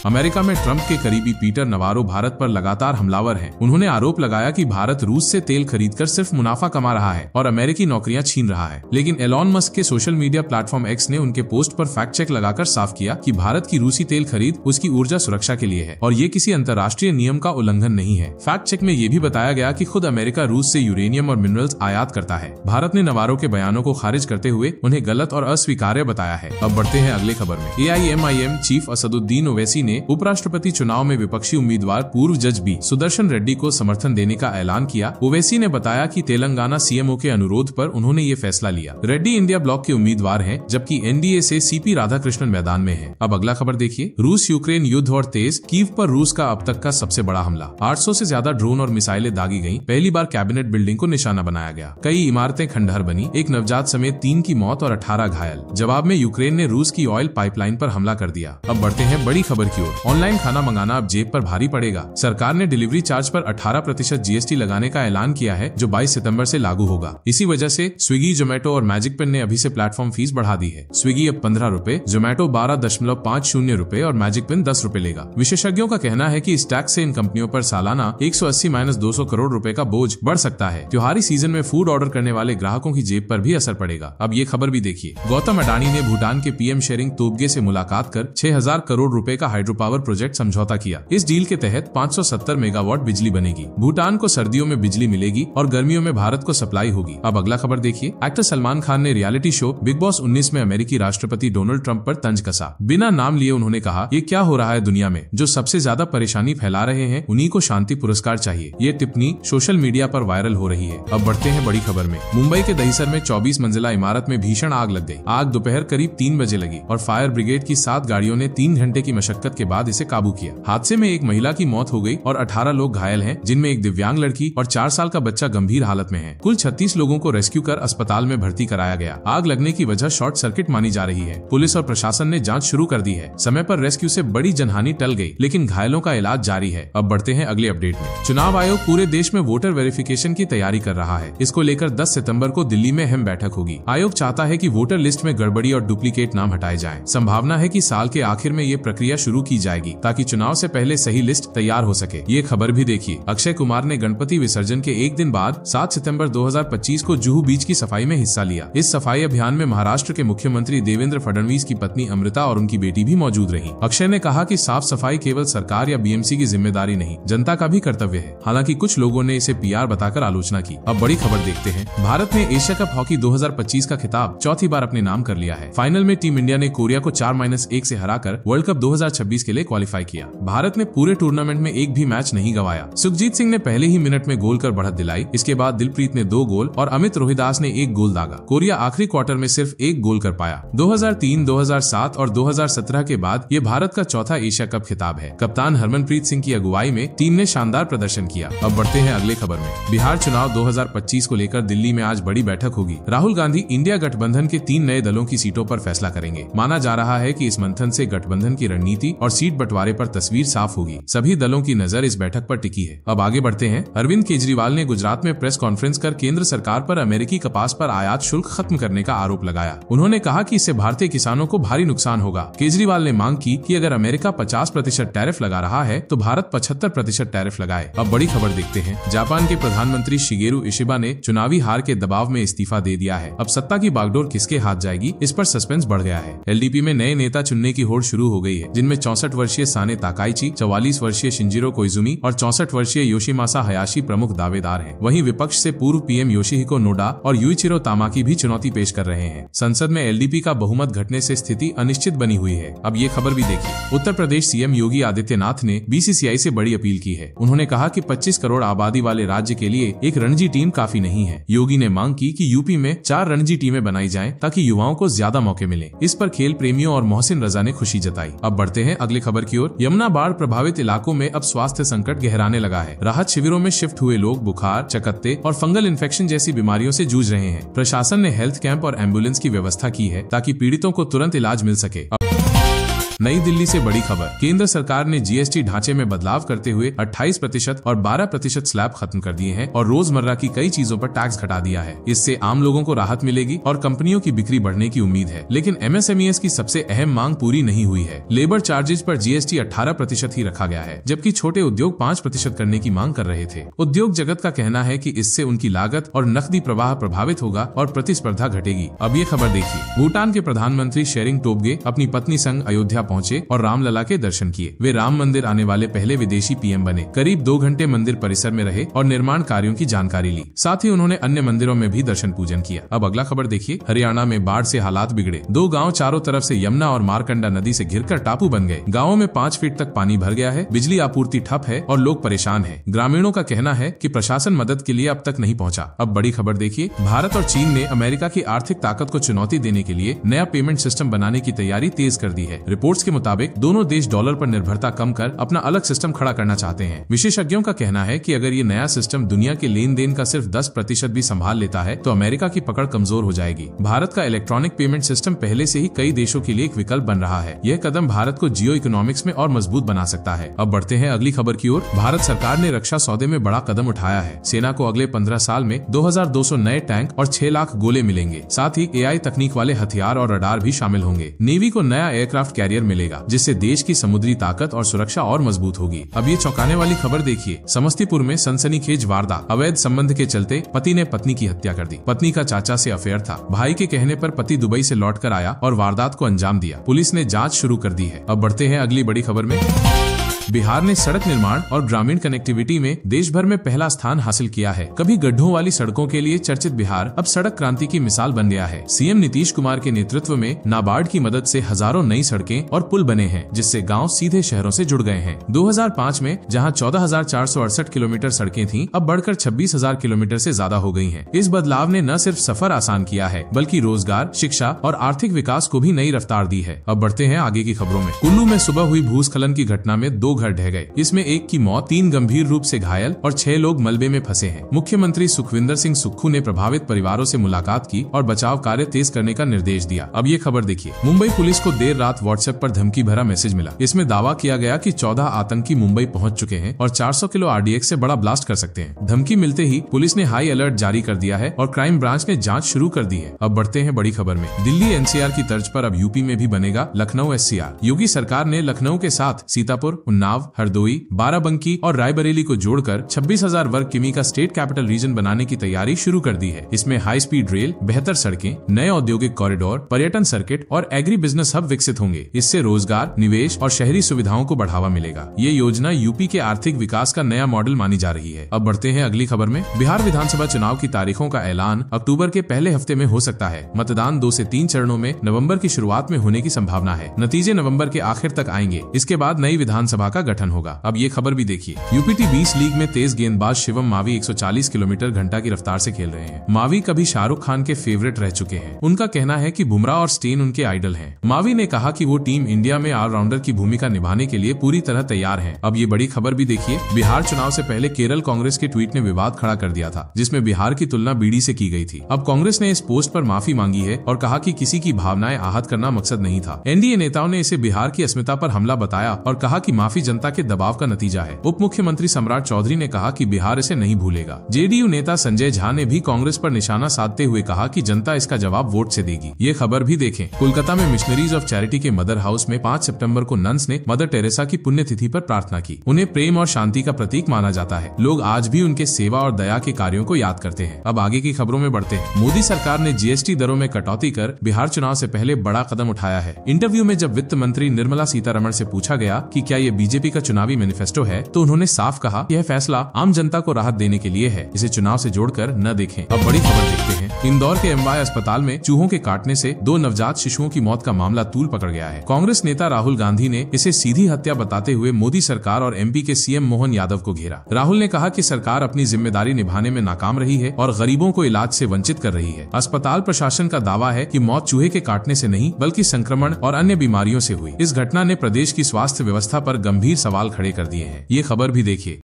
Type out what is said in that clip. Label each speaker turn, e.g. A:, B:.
A: America में Trump के करीबी पीटर नवारो भारत पर लगातार हमलावर हैं। उन्होंने आरोप लगाया कि भारत रूस से तेल खरीदकर सिर्फ मुनाफा कमा रहा है और अमेरिकी नौकरियां छीन रहा है। लेकिन एलॉन मस्क के सोशल मीडिया प्लेटफॉर्म एक्स ने उनके पोस्ट पर फैक्ट चेक लगाकर साफ किया कि भारत की रूसी तेल खरीद उसकी ऊर्जा सुरक्षा के लिए है और ये किसी अंतर्राष्ट्रीय नियम का उल्लंघन नहीं है। फैक्ट चेक में ये भी बताया गया कि खुद अमेरिका रूस से यूरेनियम और मिनरल्स आयात करता है। भारत ने नवारो के बयानों को खारिज करते हुए उन्हें गलत और अस्वीकार्य बताया है। अब बढ़ते हैं अगले खबर में। AIMIM चीफ असदुद्दीन ओवैसी ने उपराष्ट्रपति चुनाव में विपक्षी उम्मीदवार पूर्व जज बी सुदर्शन रेड्डी को समर्थन देने का ऐलान किया। ओवैसी ने बताया कि तेलंगाना CMO के अनुरोध पर उन्होंने ये फैसला लिया। रेड्डी इंडिया ब्लॉक के उम्मीदवार हैं, जबकि NDA से CP राधाकृष्णन मैदान में है। अब अगला खबर देखिए। रूस यूक्रेन युद्ध और तेज, कीव पर रूस का अब तक का सबसे बड़ा हमला। 800 से ज्यादा ड्रोन और मिसाइलें दागी गईं। पहली बार कैबिनेट बिल्डिंग को निशाना बनाया गया। कई इमारतें खंडहर बनी। एक नवजात समेत 3 की मौत और 18 घायल। जवाब में यूक्रेन ने रूस की ऑयल पाइपलाइन पर हमला कर दिया। अब बढ़ते हैं बड़ी खबर की ओर। ऑनलाइन खाना मंगाना अब जेब पर भारी पड़ेगा। सरकार ने डिलीवरी चार्ज पर 18% GST लगाने का ऐलान किया है, जो 22 सितंबर से लागू होगा। इसी वजह से स्विगी, जोमेटो और मैजिक पेन ने अभी से प्लेटफॉर्म फीस बढ़ा दी है। स्विगी अब 15 रुपए, जोमेटो 12.50 रुपए और मैजिक पेन 10 रुपए लेगा। विशेषज्ञों का कहना है कि इस टैक्स से इन कंपनियों पर सालाना 180-200 करोड़ रुपए का बोझ बढ़ सकता है। त्योहारी सीजन में फूड ऑर्डर करने वाले ग्राहकों की जेब पर भी असर पड़ेगा। अब ये खबर भी देखिए। गौतम अडानी ने भूटान के PM शेरिंग तोब्गे से मुलाकात कर 6000 करोड़ रुपए का हाइड्रो पावर प्रोजेक्ट समझौता किया। इस डील के तहत 570 मेगावाट बिजली बनेगी। भूटान को सर्दियों में बिजली मिलेगी और गर्मियों में भारत को सप्लाई होगी। अब अगला खबर देखिए। एक्टर सलमान खान ने रियलिटी शो बिग बॉस 19 में अमेरिकी राष्ट्रपति डोनाल्ड ट्रंप पर तंज कसा। बिना नाम लिए उन्होंने कहा, ये क्या हो रहा है दुनिया में? जो सबसे ज्यादा परेशानी फैला रहे हैं उन्हीं को शांति पुरस्कार चाहिए। ये टिप्पणी सोशल मीडिया पर वायरल हो रही है। अब बढ़ते हैं बड़ी खबर में। मुंबई के दहिसर में 24 मंजिला इमारत में भीषण आग लग गई। आग दोपहर करीब 3 बजे लगी और फायर ब्रिगेड की 7 गाड़ियों ने 3 घंटे की मशक्कत के बाद इसे काबू किया। हादसे में एक महिला की मौत हो गई और 18 लोग घायल हैं, जिनमें एक दिव्यांग लड़की और 4 साल का बच्चा गंभीर हालत में है। कुल 36 लोगों को रेस्क्यू कर अस्पताल में भर्ती कराया गया। आग लगने की वजह शॉर्ट सर्किट मानी जा रही है। पुलिस और प्रशासन ने जांच शुरू कर दी है। समय पर रेस्क्यू से बड़ी जनहानि टल गई, लेकिन घायलों का इलाज जारी है। अब बढ़ते हैं अगले अपडेट में। चुनाव आयोग पूरे देश में वोटर वेरिफिकेशन की तैयारी कर रहा है। इसको लेकर 10 सितंबर को दिल्ली में अहम बैठक होगी। आयोग चाहता है कि वोटर लिस्ट में गड़बड़ी और डुप्लीकेट नाम हटाए जाएं। संभावना है कि साल के आखिर में ये प्रक्रिया शुरू की जाएगी, ताकि चुनाव से पहले सही लिस्ट तैयार हो सके। ये खबर भी देखिए। अक्षय कुमार ने गणपति विसर्जन के एक दिन बाद 7 सितंबर 2025 को जुहू बीच की सफाई में हिस्सा लिया। इस सफाई अभियान में महाराष्ट्र के मुख्यमंत्री देवेंद्र फडणवीस की पत्नी अमृता और उनकी बेटी भी मौजूद रही। अक्षय ने कहा कि साफ सफाई केवल सरकार या BMC की जिम्मेदारी नहीं, जनता का भी कर्तव्य है। हालांकि कुछ लोगों ने इसे PR बताकर आलोचना की। अब बड़ी खबर देखते हैं। भारत ने एशिया कप हॉकी 2025 का खिताब चौथी बार अपने नाम कर लिया है। फाइनल में टीम इंडिया ने कोरिया को 4-1 से हराकर वर्ल्ड कप 2026 के लिए क्वालिफाई किया। भारत ने पूरे टूर्नामेंट में एक भी मैच नहीं गंवाया। सुखजीत सिंह ने पहले ही मिनट में गोल कर बढ़त दिलाई। इसके बाद दिलप्रीत ने 2 गोल और अमित रोहिदास ने 1 गोल दागा। कोरिया आखिरी क्वार्टर में सिर्फ 1 गोल कर पाया। 2003, 2007 और 2017 के बाद ये भारत का चौथा एशिया कप खिताब है। कप्तान हरमनप्रीत सिंह की अगुवाई में टीम ने शानदार प्रदर्शन किया। अब बढ़ते हैं अगले खबर में। बिहार चुनाव 2025 को लेकर दिल्ली में आज बड़ी बैठक होगी। राहुल गांधी इंडिया गठबंधन के 3 नए दलों की सीटों पर फैसला करेंगे। माना जा रहा है कि इस मंथन से गठबंधन की रणनीति और सीट बंटवारे पर तस्वीर साफ होगी। सभी दलों की नजर इस बैठक पर टिकी है। अब आगे बढ़ते हैं। अरविंद केजरीवाल ने गुजरात में प्रेस कॉन्फ्रेंस कर केंद्र सरकार पर अमेरिकी कपास पर आयात शुल्क खत्म करने का आरोप लगाया। उन्होंने कहा कि इससे भारतीय किसानों को भारी नुकसान होगा। केजरीवाल ने मांग की कि अगर अमेरिका 50% टैरिफ लगा रहा है तो भारत 75% टैरिफ लगाए। अब बड़ी खबर देखते हैं। जापान के प्रधानमंत्री शिगेरू इशिबा ने चुनावी हार के दबाव में इस्तीफा दे दिया है। अब सत्ता की बागडोर किसके हाथ जाएगी, इस पर सस्पेंस बढ़ गया है। LDP में नए नेता चुनने की होड़ शुरू हो गई है, जिनमें 64 वर्षीय साने ताकाइची, 44 वर्षीय शिंजिरो कोइजुमी और 64 वर्षीय योशिमासा हयाशी प्रमुख दावेदार हैं। वहीं विपक्ष से पूर्व PM योशिहिको नोडा और युइचिरो तामाकी भी चुनौती पेश कर रहे हैं। संसद में LDP का बहुमत घटने से स्थिति अनिश्चित बनी हुई है। अब ये खबर भी देखिए। उत्तर प्रदेश CM योगी आदित्यनाथ ने BCCI से बड़ी अपील की है। उन्होंने कहा कि 25 करोड़ आबादी वाले राज्य के लिए एक रणजी टीम काफी नहीं है। योगी ने मांग की कि यूपी में 4 रणजी टीमें बनाई जाएं, ताकि युवाओं को ज्यादा मौके मिले। इस पर खेल प्रेमियों और मोहसिन रजा ने खुशी जताई। अब बढ़ते हैं अगले खबर की ओर। यमुना बाढ़ प्रभावित इलाकों में अब स्वास्थ्य संकट गहराने लगा है। राहत शिविरों में शिफ्ट हुए लोग बुखार, चकत्ते और फंगल इन्फेक्शन जैसी बीमारियों से जूझ रहे हैं। प्रशासन ने हेल्थ कैंप और एम्बुलेंस की व्यवस्था की है, ताकि पीड़ितों को तुरंत इलाज मिल सके। नई दिल्ली से बड़ी खबर, केंद्र सरकार ने जीएसटी ढांचे में बदलाव करते हुए 28% और 12% स्लैब खत्म कर दिए हैं और रोजमर्रा की कई चीजों पर टैक्स घटा दिया है। इससे आम लोगों को राहत मिलेगी और कंपनियों की बिक्री बढ़ने की उम्मीद है। लेकिन एमएसएमईज की सबसे अहम मांग पूरी नहीं हुई है। लेबर चार्जेज पर जीएसटी 18% ही रखा गया है, जबकि छोटे उद्योग 5% करने की मांग कर रहे थे। उद्योग जगत का कहना है कि इससे उनकी लागत और नकदी प्रवाह प्रभावित होगा और प्रतिस्पर्धा घटेगी। अब ये खबर देखिए, भूटान के प्रधानमंत्री शेरिंग टोब्गे अपनी पत्नी संग अयोध्या पहुंचे और रामलला के दर्शन किए। वे राम मंदिर आने वाले पहले विदेशी पीएम बने। करीब 2 घंटे मंदिर परिसर में रहे और निर्माण कार्यों की जानकारी ली। साथ ही उन्होंने अन्य मंदिरों में भी दर्शन पूजन किया। अब अगला खबर देखिए, हरियाणा में बाढ़ से हालात बिगड़े। 2 गाँव चारों तरफ से यमुना और मारकंडा नदी से घिरकर टापू बन गए। गाँवों में 5 फीट तक पानी भर गया है, बिजली आपूर्ति ठप है और लोग परेशान हैं। ग्रामीणों का कहना है कि प्रशासन मदद के लिए अब तक नहीं पहुंचा। अब बड़ी खबर देखिए, भारत और चीन ने अमेरिका की आर्थिक ताकत को चुनौती देने के लिए नया पेमेंट सिस्टम बनाने की तैयारी तेज कर दी है। रिपोर्ट्स के मुताबिक दोनों देश डॉलर पर निर्भरता कम कर अपना अलग सिस्टम खड़ा करना चाहते हैं। विशेषज्ञों का कहना है कि अगर ये नया सिस्टम दुनिया के लेन देन का सिर्फ 10% भी संभाल लेता है तो अमेरिका की पकड़ कमजोर हो जाएगी। भारत का इलेक्ट्रॉनिक पेमेंट सिस्टम पहले से ही कई देशों के लिए एक विकल्प बन रहा है। यह कदम भारत को जियो इकोनॉमिक्स में और मजबूत बना सकता है। अब बढ़ते हैं अगली खबर की ओर। भारत सरकार ने रक्षा सौदे में बड़ा कदम उठाया है। सेना को अगले 15 साल में 2200 नए टैंक और 6 लाख गोले मिलेंगे। साथ ही एआई तकनीक वाले हथियार और रडार भी शामिल होंगे। नेवी को नया एयरक्राफ्ट कैरियर मिलेगा, जिससे देश की समुद्री ताकत और सुरक्षा और मजबूत होगी। अब ये चौंकाने वाली खबर देखिए, समस्तीपुर में सनसनीखेज वारदात। अवैध संबंध के चलते पति ने पत्नी की हत्या कर दी। पत्नी का चाचा से अफेयर था। भाई के कहने पर पति दुबई से लौटकर आया और वारदात को अंजाम दिया। पुलिस ने जांच शुरू कर दी है। अब बढ़ते हैं अगली बड़ी खबर में। बिहार ने सड़क निर्माण और ग्रामीण कनेक्टिविटी में देश भर में पहला स्थान हासिल किया है। कभी गड्ढों वाली सड़कों के लिए चर्चित बिहार अब सड़क क्रांति की मिसाल बन गया है। सीएम नीतीश कुमार के नेतृत्व में नाबार्ड की मदद से हजारों नई सड़कें और पुल बने हैं, जिससे गांव सीधे शहरों से जुड़ गए हैं। 2005 में जहां 14,468 किलोमीटर सड़कें थीं, अब बढ़कर 26,000 किलोमीटर से ज्यादा हो गई हैं। इस बदलाव ने न सिर्फ सफर आसान किया है, बल्कि रोजगार, शिक्षा और आर्थिक विकास को भी नई रफ्तार दी है। अब बढ़ते हैं आगे की खबरों में। कुल्लू में सुबह हुई भूस्खलन की घटना में 2 घर ढह गए। इसमें एक की मौत, 3 गंभीर रूप से घायल और 6 लोग मलबे में फंसे हैं। मुख्यमंत्री सुखविंदर सिंह सुक्खू ने प्रभावित परिवारों से मुलाकात की और बचाव कार्य तेज करने का निर्देश दिया। अब ये खबर देखिए, मुंबई पुलिस को देर रात व्हाट्सएप पर धमकी भरा मैसेज मिला। इसमें दावा किया गया कि 14 आतंकी मुंबई पहुंच चुके हैं और 400 किलो आरडीएक्स से बड़ा ब्लास्ट कर सकते हैं। धमकी मिलते ही पुलिस ने हाई अलर्ट जारी कर दिया है और क्राइम ब्रांच ने जाँच शुरू कर दी है। अब बढ़ते हैं बड़ी खबर में। दिल्ली एनसीआर की तर्ज पर अब यूपी में भी बनेगा लखनऊ एससीआर। योगी सरकार ने लखनऊ के साथ सीतापुर, उन्नाव, हरदोई, बाराबंकी और रायबरेली को जोड़कर 26,000 वर्ग किमी का स्टेट कैपिटल रीजन बनाने की तैयारी शुरू कर दी है। इसमें हाई स्पीड रेल, बेहतर सड़कें, नए औद्योगिक कॉरिडोर, पर्यटन सर्किट और एग्री बिजनेस हब विकसित होंगे। इससे रोजगार, निवेश और शहरी सुविधाओं को बढ़ावा मिलेगा। ये योजना यूपी के आर्थिक विकास का नया मॉडल मानी जा रही है। अब बढ़ते हैं अगली खबर में। बिहार विधानसभा चुनाव की तारीखों का ऐलान अक्टूबर के पहले हफ्ते में हो सकता है। मतदान 2 से 3 चरणों में नवंबर की शुरुआत में होने की संभावना है। नतीजे नवंबर के आखिर तक आएंगे। इसके बाद नई विधानसभा का गठन होगा। अब ये खबर भी देखिए, यूपीटी 20 लीग में तेज गेंदबाज शिवम मावी 140 किलोमीटर घंटा की रफ्तार से खेल रहे हैं। मावी कभी शाहरुख खान के फेवरेट रह चुके हैं। उनका कहना है कि बुमराह और स्टेन उनके आइडल हैं। मावी ने कहा कि वो टीम इंडिया में ऑलराउंडर की भूमिका निभाने के लिए पूरी तरह तैयार हैं। अब ये बड़ी खबर भी देखिए, बिहार चुनाव से पहले केरल कांग्रेस के ट्वीट ने विवाद खड़ा कर दिया था, जिसमें बिहार की तुलना बीडी से की गई थी। अब कांग्रेस ने इस पोस्ट पर माफी मांगी है और कहा कि किसी की भावनाएं आहत करना मकसद नहीं था। एनडीए नेताओं ने इसे बिहार की अस्मिता पर हमला बताया और कहा कि माफी जनता के दबाव का नतीजा है। उप मुख्यमंत्री सम्राट चौधरी ने कहा कि बिहार इसे नहीं भूलेगा। जेडीयू नेता संजय झा ने भी कांग्रेस पर निशाना साधते हुए कहा कि जनता इसका जवाब वोट से देगी। ये खबर भी देखें, कोलकाता में मिशनरीज ऑफ चैरिटी के मदर हाउस में 5 सितंबर को नन्स ने मदर टेरेसा की पुण्यतिथि पर प्रार्थना की। उन्हें प्रेम और शांति का प्रतीक माना जाता है। लोग आज भी उनके सेवा और दया के कार्यों को याद करते हैं। अब आगे की खबरों में बढ़ते हैं। मोदी सरकार ने जीएसटी दरों में कटौती कर बिहार चुनाव से पहले बड़ा कदम उठाया है। इंटरव्यू में जब वित्त मंत्री निर्मला सीतारमण से पूछा गया कि क्या ये बीजेपी का चुनावी मैनिफेस्टो है, तो उन्होंने साफ कहा यह फैसला आम जनता को राहत देने के लिए है, इसे चुनाव से जोड़कर न देखें। अब बड़ी खबर देखते हैं। इंदौर के एमवाय अस्पताल में चूहों के काटने से 2 नवजात शिशुओं की मौत का मामला तूल पकड़ गया है। कांग्रेस नेता राहुल गांधी ने इसे सीधी हत्या बताते हुए मोदी सरकार और एमपी के सीएम मोहन यादव को घेरा। राहुल ने कहा कि सरकार अपनी जिम्मेदारी निभाने में नाकाम रही है और गरीबों को इलाज से वंचित कर रही है। अस्पताल प्रशासन का दावा है कि मौत चूहे के काटने से नहीं, बल्कि संक्रमण और अन्य बीमारियों से हुई। इस घटना ने प्रदेश की स्वास्थ्य व्यवस्था पर गंभीर सवाल खड़े कर दिए हैं। ये खबर भी देखिए।